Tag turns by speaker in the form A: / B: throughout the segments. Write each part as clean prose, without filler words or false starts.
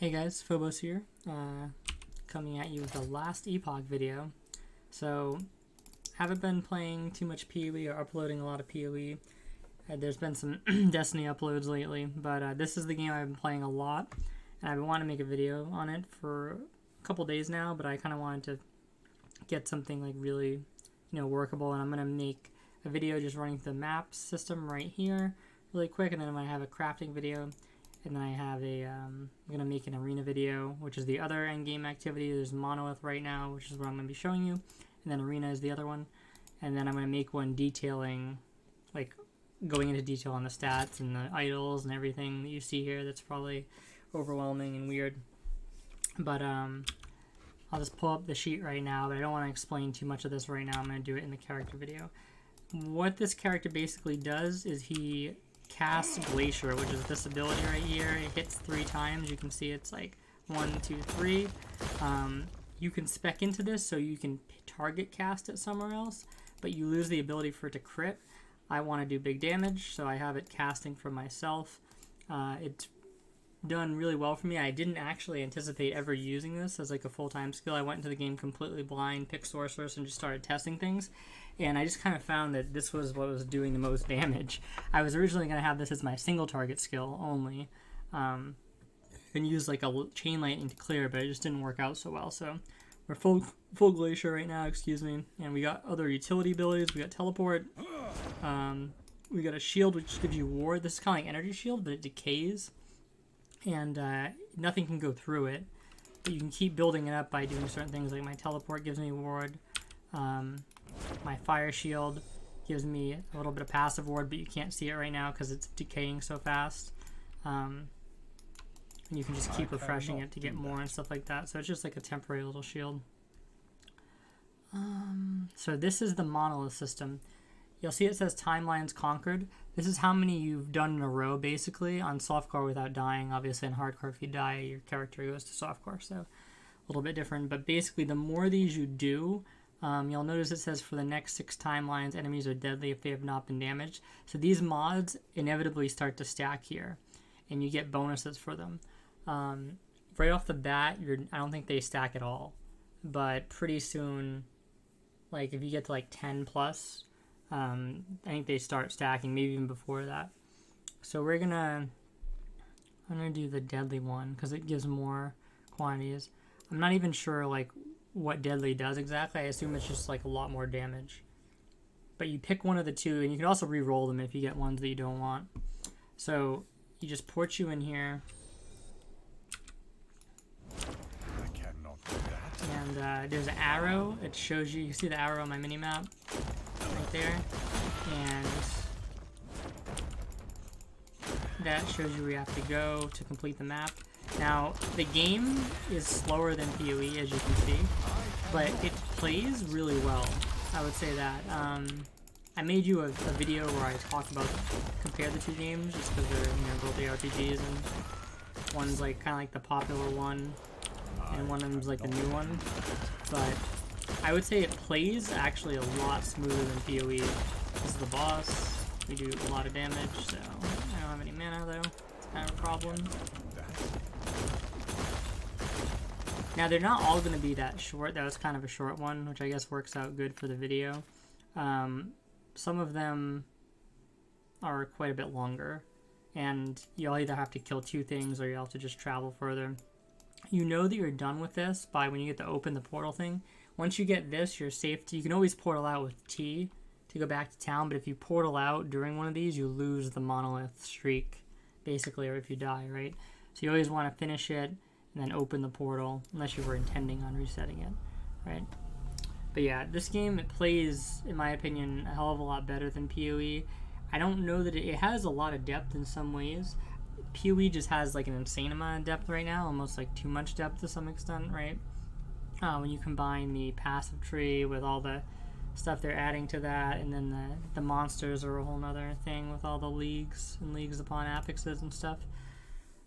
A: Hey guys, Phobos here, coming at you with the last Epoch video. So, haven't been playing too much PoE or uploading a lot of PoE. There's been some Destiny uploads lately, but this is the game I've been playing a lot, and I've been wanting to make a video on it for a couple days now, but I kind of wanted to get something like really, workable, and I'm going to make a video just running through the map system right here really quick, and then I'm going to have a crafting video. And then I have I'm going to make an arena video, which is the other endgame activity. There's monolith right now, which is what I'm going to be showing you. And then arena is the other one. And then I'm going to make one detailing, like going into detail on the stats and the idols and everything that you see here. That's probably overwhelming and weird. But I'll just pull up the sheet right now, but I don't want to explain too much of this right now. I'm going to do it in the character video. What this character basically does is he cast Glacier, which is this ability right here. It hits 3 times. You can see it's like 1, 2, 3. You can spec into this so you can target cast it somewhere else, but you lose the ability for it to crit. I want to do big damage, so I have it casting for myself. It's done really well for me. I didn't actually anticipate ever using this as like a full-time skill. I went into the game completely blind, picked sorceress, and just started testing things. And I just kind of found that this was what was doing the most damage. I was originally going to have this as my single target skill only, and use like a chain lightning to clear, but it just didn't work out so well. So we're full glacier right now, excuse me. And we got other utility abilities. We got teleport. We got a shield which gives you ward. This is kind of like energy shield, but it decays, and nothing can go through it. But you can keep building it up by doing certain things. Like my teleport gives me ward. My fire shield gives me a little bit of passive ward, but you can't see it right now because it's decaying so fast. And you can just keep refreshing it to get more and stuff like that. So it's just like a temporary little shield. So this is the monolith system. You'll see it says timelines conquered. This is how many you've done in a row, basically, on softcore without dying. Obviously, in hardcore, if you die, your character goes to softcore, so a little bit different. But basically, the more these you do, you'll notice it says for the next 6 timelines, enemies are deadly if they have not been damaged. So these mods inevitably start to stack here, and you get bonuses for them. Right off the bat, I don't think they stack at all. But pretty soon, like if you get to like 10 plus, I think they start stacking, maybe even before that. So I'm gonna do the deadly one because it gives more quantities. I'm not even sure like what deadly does exactly. I assume it's just like a lot more damage. But you pick one of the two, and you can also re-roll them if you get ones that you don't want. So you just port you in here.
B: I cannot do that.
A: And there's an arrow. It shows you. You see the arrow on my mini map right there, and that shows you where you have to go to complete the map. Now, the game is slower than PoE, as you can see, but it plays really well. I would say that. I made you a video where I talk about compare the two games, just because they're both ARPGs, and one's like kind of like the popular one, and one of them's like the new one. But I would say it plays actually a lot smoother than PoE. This is the boss. We do a lot of damage, so I don't have any mana though. It's kind of a problem. Now, they're not all going to be that short. That was kind of a short one, which I guess works out good for the video. Some of them are quite a bit longer, and you'll either have to kill 2 things or you'll have to just travel further. You know that you're done with this by when you get to open the portal thing. Once you get this, you're safe. You can always portal out with T to go back to town, but if you portal out during one of these, you lose the monolith streak, basically, or if you die, right? So you always want to finish it and then open the portal, unless you were intending on resetting it, right? But yeah, this game, it plays, in my opinion, a hell of a lot better than PoE. I don't know that it has a lot of depth in some ways. PoE just has like an insane amount of depth right now, almost like too much depth to some extent, right? When you combine the passive tree with all the stuff they're adding to that, and then the monsters are a whole nother thing with all the leagues and leagues upon affixes and stuff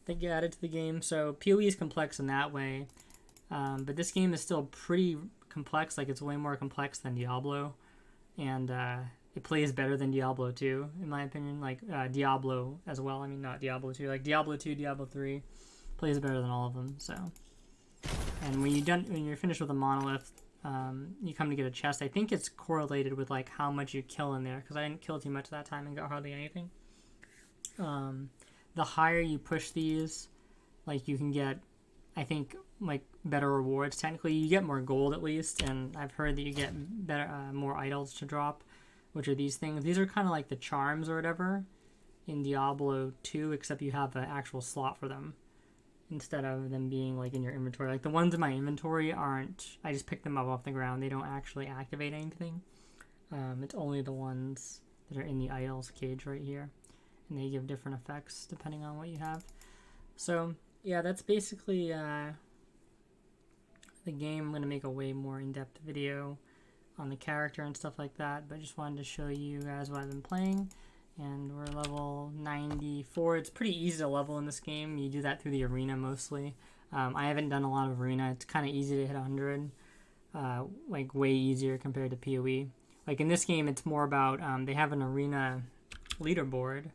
A: that get added to the game. So PoE is complex in that way, but this game is still pretty complex. Like, it's way more complex than Diablo, and it plays better than Diablo 2 in my opinion. Like Diablo as well. I mean, not Diablo 2, like Diablo 2, Diablo 3 plays better than all of them. So, and when you're finished with a monolith, you come to get a chest. I think it's correlated with like how much you kill in there, because I didn't kill too much that time and got hardly anything. The higher you push these, like you can get, I think, like better rewards. Technically, you get more gold at least, and I've heard that you get better, more idols to drop, which are these things. These are kind of like the charms or whatever in Diablo 2, except you have an actual slot for them instead of them being like in your inventory. Like the ones in my inventory aren't, I just picked them up off the ground. They don't actually activate anything. It's only the ones that are in the idols cage right here, and they give different effects depending on what you have. So yeah, that's basically the game. I'm going to make a way more in-depth video on the character and stuff like that, but I just wanted to show you guys what I've been playing. And we're level 94. It's pretty easy to level in this game. You do that through the arena mostly. I haven't done a lot of arena. It's kind of easy to hit 100, like way easier compared to PoE. Like in this game, it's more about, they have an arena leaderboard.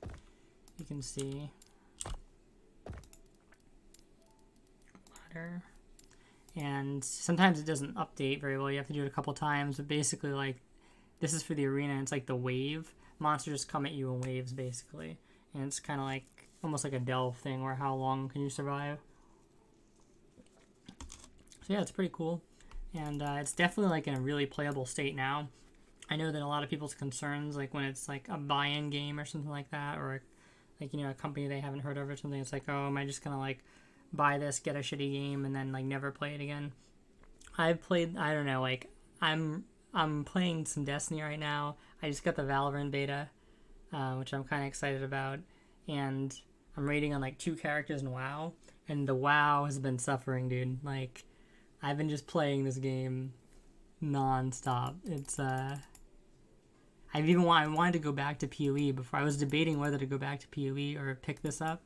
A: You can see ladder, and sometimes it doesn't update very well. You have to do it a couple times, but basically, like, this is for the arena, and it's like the wave. Monsters come at you in waves, basically, and it's kind of like almost like a delve thing, where how long can you survive. So yeah, it's pretty cool, and it's definitely like in a really playable state now. I know that a lot of people's concerns, like when it's like a buy-in game or something like that, or like, you know, a company they haven't heard of or something, it's like, oh, am I just gonna like buy this, get a shitty game, and then like never play it again? I've played, I don't know, like I'm playing some Destiny right now. I just got the Valorant beta, which I'm kind of excited about, and I'm rating on like 2 characters in WoW, and the WoW has been suffering, dude. Like, I've been just playing this game non-stop. It's I wanted to go back to PoE before. I was debating whether to go back to PoE or pick this up.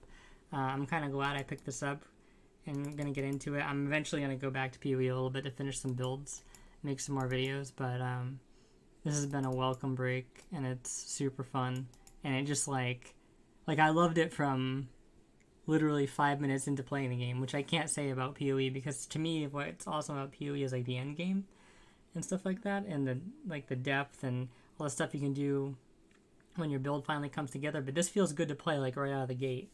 A: I'm kind of glad I picked this up, and I'm gonna get into it. I'm eventually gonna go back to PoE a little bit to finish some builds, make some more videos, but this has been a welcome break, and it's super fun, and it just like I loved it from literally 5 minutes into playing the game, which I can't say about PoE, because to me what's awesome about PoE is like the end game and stuff like that, and the depth and all the stuff you can do when your build finally comes together. But this feels good to play like right out of the gate.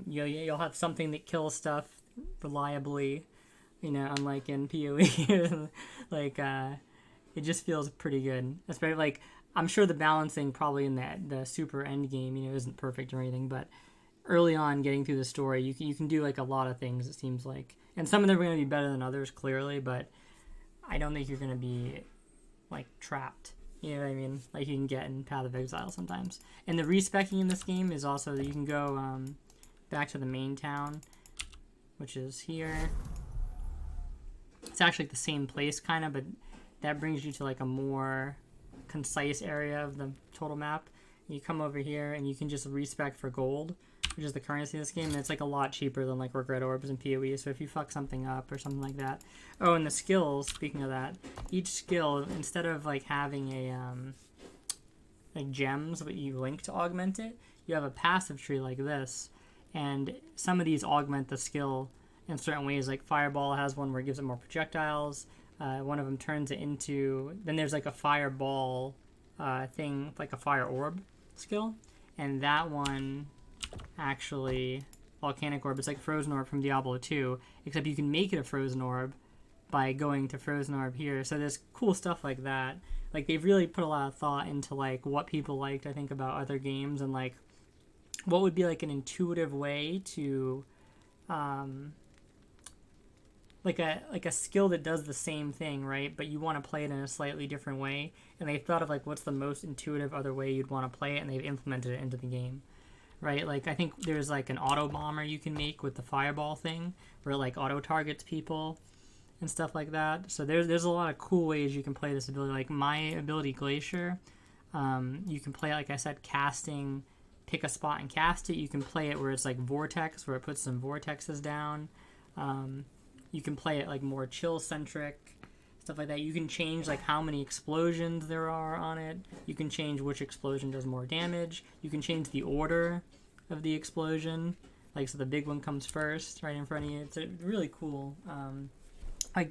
A: You'll have something that kills stuff reliably, you know, unlike in PoE. Like it just feels pretty good. Especially, like, I'm sure the balancing probably in the super end game, you know, isn't perfect or anything, but early on getting through the story, you can do like a lot of things, it seems like. And some of them are going to be better than others, clearly, but I don't think you're going to be like trapped. You know what I mean? Like you can get in Path of Exile sometimes. And the respecking in this game is also that you can go back to the main town, which is here. It's actually the same place kind of, but that brings you to like a more concise area of the total map. You come over here and you can just respec for gold, which is the currency of this game, and it's like a lot cheaper than like regret orbs and PoE. So if you fuck something up or something like that. Oh, and the skills, speaking of that, each skill, instead of like having a like gems that you link to augment it, you have a passive tree like this, and some of these augment the skill in certain ways. Like Fireball has one where it gives it more projectiles. One of them turns it into, then there's like a fireball thing, like a fire orb skill, and that one actually, volcanic orb, it's like frozen orb from Diablo 2, except you can make it a frozen orb by going to frozen orb here. So there's cool stuff like that. Like they've really put a lot of thought into like what people liked, I think, about other games, and like what would be like an intuitive way to like a skill that does the same thing, right? But you want to play it in a slightly different way, and they thought of like what's the most intuitive other way you'd want to play it, and they've implemented it into the game, right? Like I think there's like an auto bomber you can make with the fireball thing, where it like auto targets people and stuff like that. So there's a lot of cool ways you can play this ability. Like my ability Glacier, you can play it, like I said, casting, pick a spot and cast it. You can play it where it's like vortex, where it puts some vortexes down. You can play it like more chill-centric, stuff like that. You can change like how many explosions there are on it. You can change which explosion does more damage. You can change the order of the explosion. Like, so the big one comes first, right in front of you. It's really cool. I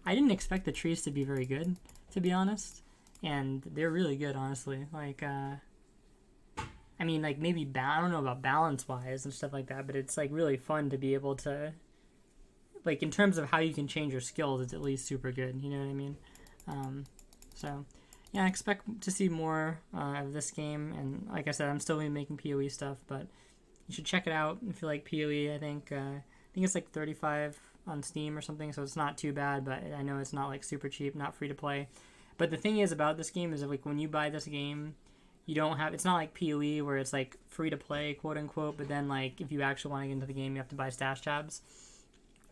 A: didn't expect the trees to be very good, to be honest, and they're really good, honestly. Like, I mean, like, maybe I don't know about balance-wise and stuff like that, but it's like really fun to be able to, like, in terms of how you can change your skills, it's at least super good. You know what I mean? So, yeah, I expect to see more of this game, and like I said, I'm still gonna be making PoE stuff, but you should check it out if you like PoE. I think it's like $35 on Steam or something, so it's not too bad, but I know it's not like super cheap, not free to play. But the thing is about this game is that, like, when you buy this game, you don't have, it's not like PoE where it's like free to play, quote unquote, but then like if you actually want to get into the game, you have to buy stash tabs.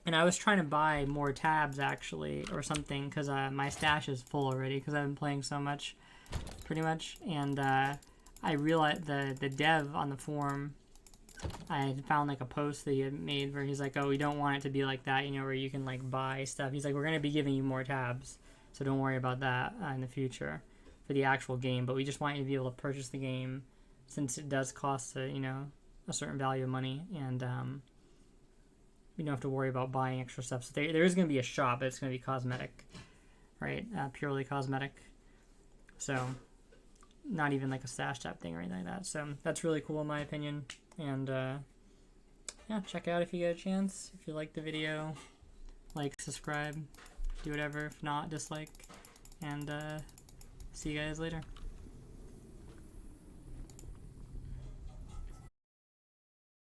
A: And I was trying to buy more tabs actually or something, because my stash is full already because I've been playing so much, pretty much. And I realized the dev on the forum, I had found like a post that he had made where he's like, oh, we don't want it to be like that, you know, where you can like buy stuff. He's like, we're going to be giving you more tabs, so don't worry about that in the future for the actual game, but we just want you to be able to purchase the game since it does cost a certain value of money, and you don't have to worry about buying extra stuff. So there is going to be a shop, but it's going to be cosmetic, right? Purely cosmetic. So not even like a stash tab thing or anything like that. So that's really cool in my opinion. And yeah, check it out if you get a chance. If you like the video, like, subscribe, do whatever. If not, dislike. And see you guys later.